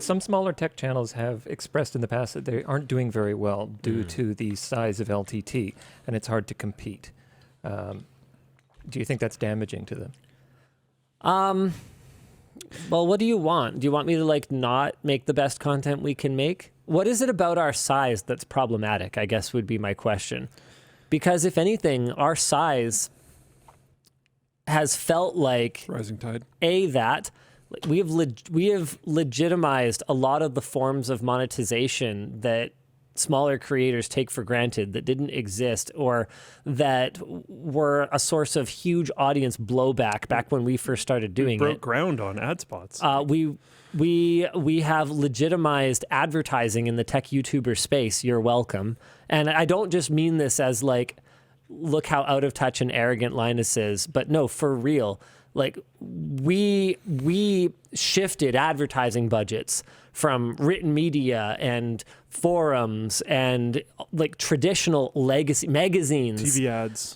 some smaller tech channels have expressed in the past that they aren't doing very well due to the size of LTT, and it's hard to compete. Do you think that's damaging to them? Well, what do you want? Do you want me to like not make the best content we can make? What is it about our size that's problematic, I guess would be my question. Because if anything, our size has felt like rising tide. That we have legitimized a lot of the forms of monetization that smaller creators take for granted, that didn't exist, or that were a source of huge audience blowback back when we first started doing it. We broke ground on ad spots. We have legitimized advertising in the tech YouTuber space. You're welcome. And I don't just mean this as like, look how out of touch and arrogant Linus is, but no, for real. Like we shifted advertising budgets from written media and forums and like traditional legacy magazines, TV ads,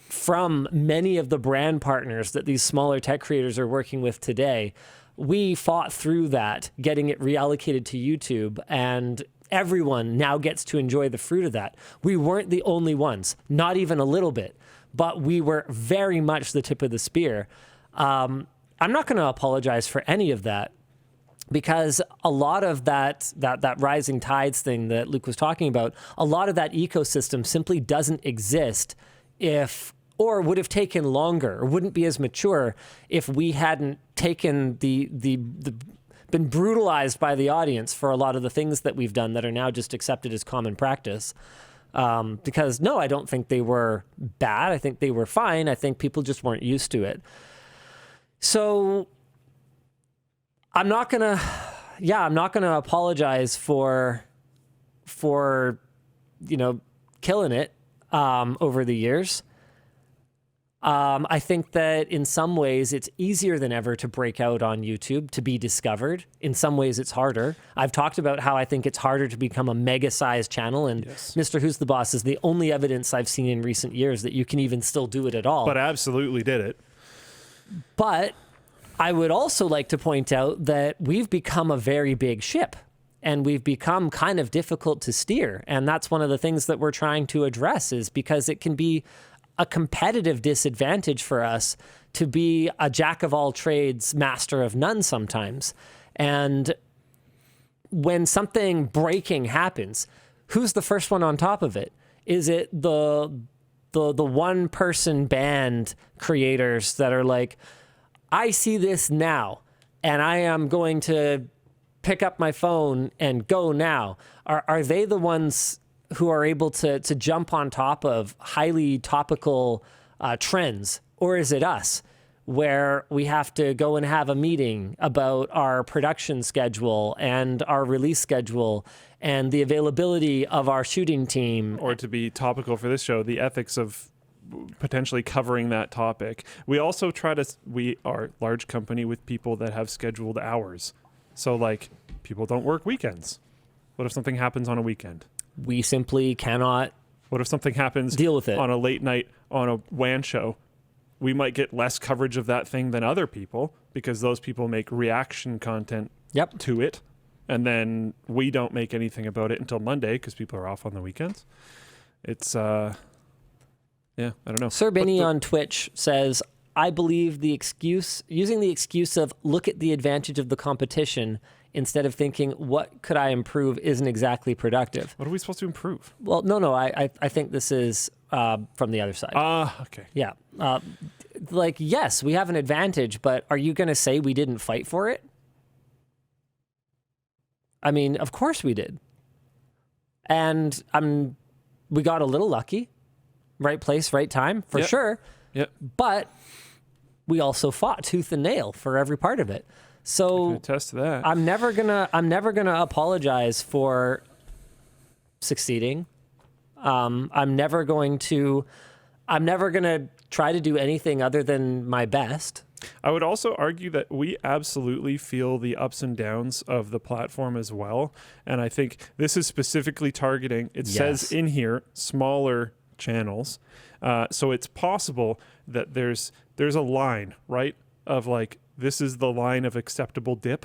from many of the brand partners that these smaller tech creators are working with today. We fought through that, getting it reallocated to YouTube, and everyone now gets to enjoy the fruit of that. We weren't the only ones, not even a little bit, but we were very much the tip of the spear. I'm not going to apologize for any of that, because a lot of that rising tides thing that Luke was talking about, a lot of that ecosystem simply doesn't exist or would have taken longer, or wouldn't be as mature if we hadn't taken been brutalized by the audience for a lot of the things that we've done that are now just accepted as common practice. Because no, I don't think they were bad. I think they were fine. I think people just weren't used to it. So I'm not gonna apologize for killing it over the years. I think that in some ways it's easier than ever to break out on YouTube, to be discovered. In some ways it's harder. I've talked about how I think it's harder to become a mega-sized channel, and yes. Mr. Who's the Boss is the only evidence I've seen in recent years that you can even still do it at all. But absolutely did it. But I would also like to point out that we've become a very big ship, and we've become kind of difficult to steer. And that's one of the things that we're trying to address, is because it can be a competitive disadvantage for us to be a jack of all trades, master of none sometimes. And when something breaking happens, who's the first one on top of it? Is it the one person band creators that are like, I see this now and I am going to pick up my phone and go now? Are they the ones who are able to jump on top of highly topical trends? Or is it us, where we have to go and have a meeting about our production schedule and our release schedule and the availability of our shooting team? Or to be topical for this show, the ethics of potentially covering that topic. We also we are a large company with people that have scheduled hours. So like, people don't work weekends. What if something happens on a weekend? We simply cannot. What if something happens deal with it on a late night on a WAN show? We might get less coverage of that thing than other people, because those people make reaction content to it. And then we don't make anything about it until Monday because people are off on the weekends. It's, I don't know. Sir Benny on Twitch says, I believe using the excuse of look at the advantage of the competition instead of thinking, what could I improve, isn't exactly productive. What are we supposed to improve? Well, no, I think this is from the other side. Okay. Yeah. Yes, we have an advantage, but are you going to say we didn't fight for it? I mean, of course we did. And we got a little lucky. Right place, right time, for sure. Yep. But we also fought tooth and nail for every part of it. So I can attest to that. I'm never gonna apologize for succeeding. I'm never gonna try to do anything other than my best. I would also argue that we absolutely feel the ups and downs of the platform as well. And I think this is specifically targeting, it says in here, smaller channels. So it's possible that there's a line, right, of like, this is the line of acceptable dip.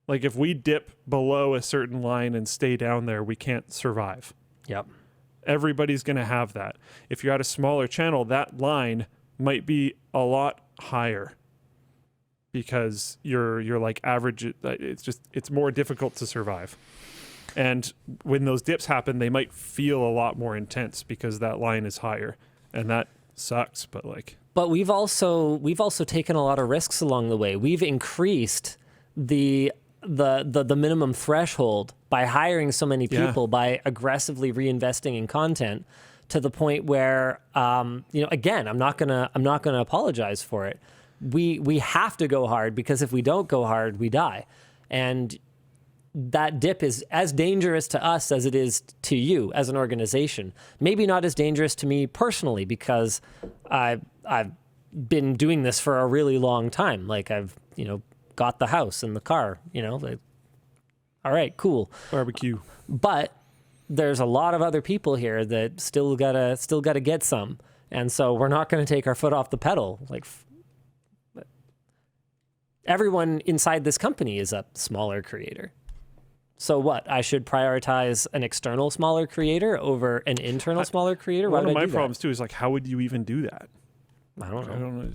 Like if we dip below a certain line and stay down there, we can't survive. Yep. Everybody's going to have that. If you're at a smaller channel, that line might be a lot higher because you're like average. It's more difficult to survive. And when those dips happen, they might feel a lot more intense because that line is higher, and that sucks. But we've also taken a lot of risks along the way. We've increased the minimum threshold by hiring so many people, by aggressively reinvesting in content, to the point where, again, I'm not gonna apologize for it. We have to go hard, because if we don't go hard, we die. And that dip is as dangerous to us as it is to you as an organization. Maybe not as dangerous to me personally, because I've been doing this for a really long time. Like I've, got the house and the car, like, all right, cool. Barbecue. But there's a lot of other people here that still gotta get some. And so we're not going to take our foot off the pedal. Like everyone inside this company is a smaller creator. So what? I should prioritize an external smaller creator over an internal smaller creator? One of my problems too is like, how would you even do that? I don't know.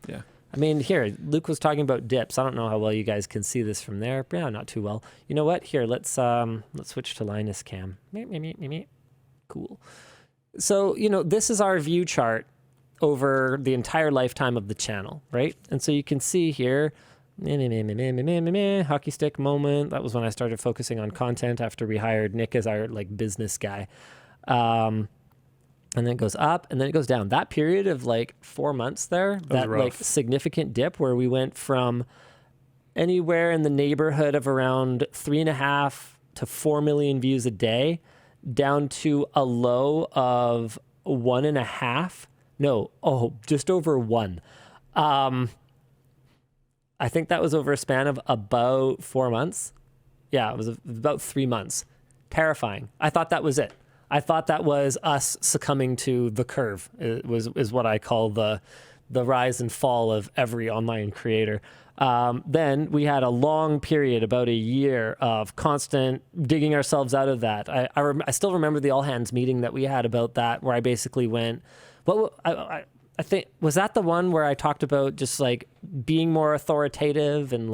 Yeah. I mean, here, Luke was talking about dips. I don't know how well you guys can see this from there. Yeah, not too well. You know what? Here, let's switch to Linus Cam. Cool. So, this is our view chart over the entire lifetime of the channel, right? And so you can see here, hockey stick moment. That was when I started focusing on content after we hired Nick as our business guy. And then it goes up, and then it goes down. That period of 4 months there, that significant dip where we went from anywhere in the neighborhood of around 3.5 to 4 million views a day down to a low of 1.5. Just over 1. I think that was over a span of about 4 months. Yeah, it was about 3 months. Terrifying. I thought that was it. I thought that was us succumbing to the curve. Is what I call the rise and fall of every online creator. Then we had a long period, about a year, of constant digging ourselves out of that. I still remember the all hands meeting that we had about that, where I basically went, I think, was that the one where I talked about just being more authoritative and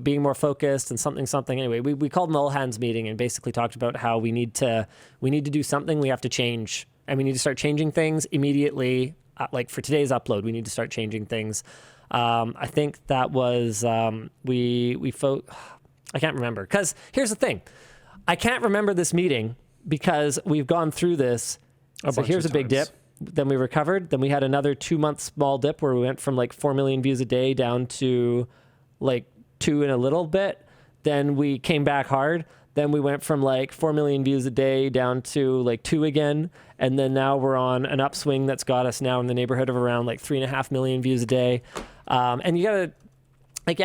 being more focused and something. Anyway, we called an all hands meeting and basically talked about how we need to do something. We have to change, and we need to start changing things immediately. For today's upload, we need to start changing things. I think that was I can't remember, because here's the thing, I can't remember this meeting because we've gone through this. So here's a big dip. Then we recovered. Then we had another 2-month small dip where we went from 4 million views a day down to 2 and a little bit. Then we came back hard. Then we went from 4 million views a day down to 2 again. And then now we're on an upswing that's got us now in the neighborhood of around 3.5 million views a day. And you gotta,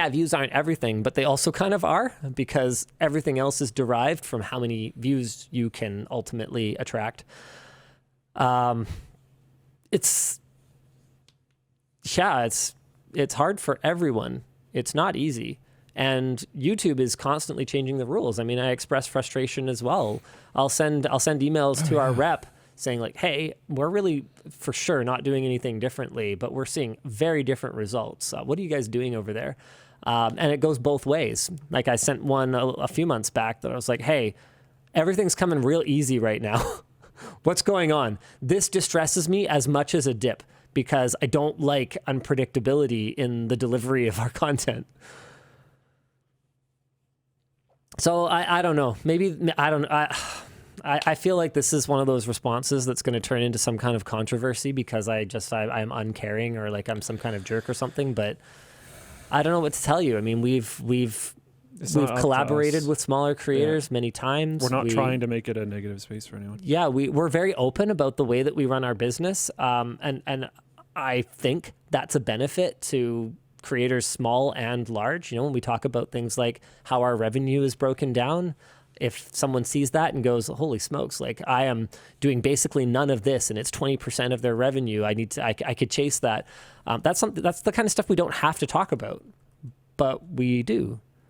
views aren't everything, but they also kind of are, because everything else is derived from how many views you can ultimately attract. It's hard for everyone. It's not easy. And YouTube is constantly changing the rules. I mean, I express frustration as well. I'll send emails to our rep saying hey, we're really for sure not doing anything differently, but we're seeing very different results. What are you guys doing over there? And it goes both ways. I sent one a few months back that I was hey, everything's coming real easy right now. What's going on? This distresses me as much as a dip, because I don't like unpredictability in the delivery of our content. So I don't know. Maybe I don't. I feel like this is one of those responses that's going to turn into some kind of controversy because I'm uncaring, or I'm some kind of jerk or something. But I don't know what to tell you. I mean, we've collaborated with smaller creators many times. We're not trying to make it a negative space for anyone. Yeah, we're very open about the way that we run our business, and I think that's a benefit to creators small and large. When we talk about things like how our revenue is broken down, if someone sees that and goes, holy smokes, I am doing basically none of this and it's 20% of their revenue, I could chase that. That's the kind of stuff we don't have to talk about. but we do.